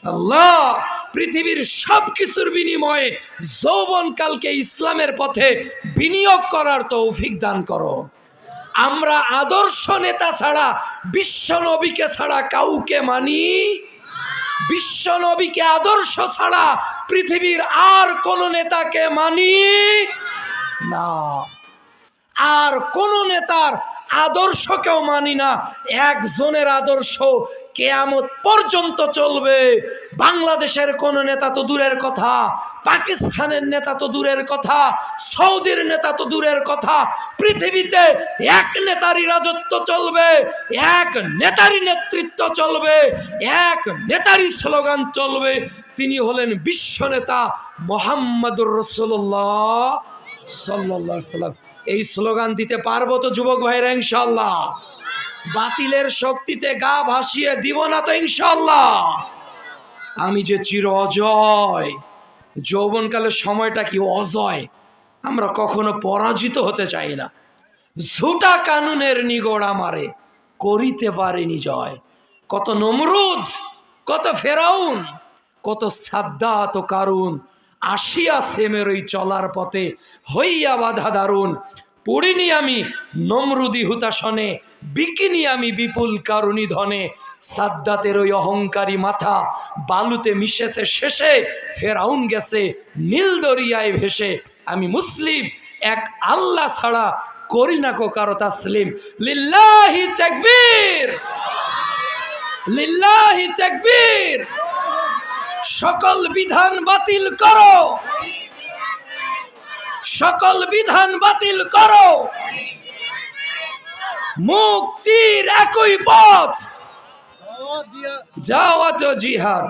আল্লাহ পৃথিবীর সব কিছুর বিনিময়ে যৌবনকালকে ইসলামের পথে বিনিয়োগ করার তৌফিক দান করো। আমরা আদর্শ নেতা ছাড়া, বিশ্ব নবীকে ছাড়া কাউকে মানি, বিশ্ব নবীকে আদর্শ ছাড়া পৃথিবীর আর কোন নেতাকে মানি না, আর কোন নেতার আদর্শকেও মানি না। একজনের আদর্শ কিয়ামত পর্যন্ত চলবে। বাংলাদেশের কোন নেতা তো দূরের কথা, পাকিস্তানের নেতা তো দূরের কথা, সৌদির নেতা তো দূরের কথা, পৃথিবীতে এক নেতারই রাজত্ব চলবে, এক নেতারই নেতৃত্ব চলবে, এক নেতারই স্লোগান চলবে। তিনি হলেন বিশ্ব নেতা মুহাম্মদুর রাসূলুল্লাহ সাল্লাল্লাহু আলাইহি ওয়াসাল্লাম। এই স্লোগান দিতে পারবো তো যুবক ভাইরা ইনশাআল্লাহ? বাতিলের শক্তিতে গা ভাসিয়ে দিব না তো ইনশাআল্লাহ? আমি যে চির অজয়, যৌবনকালের সময়টা কি অজয়, আমরা কখনো পরাজিত হতে চাই না। ঝুটা কানুনের নিগড় আমারে করিতে পারেনি জয়। কত নমরুদ, কত ফেরাউন, কত সাদ্দাত ও কারুন আসিয়া সেমের ওই চলার পথে হইয়া বাধা দারুণ। পড়িনি আমি নমরুদি হুতাসনে, বিকিনি আমি বিপুল কারুণী ধনে। সাদ্দাতের ওই অহংকারী মাথা বালুতে মিশেছে শেষে, ফেরাউন গেছে নীল দরিয়ায় ভেসে। আমি মুসলিম, এক আল্লাহ ছাড়া করি না কো কারো তাসলিম। লিল্লাহি তাকবীর, লিল্লাহি তাকবীর। সকল বিধান বাতিল করো, সকল বিধান বাতিল করো। মুক্তির একই পথ, যাওয়াত ও জিহাদ।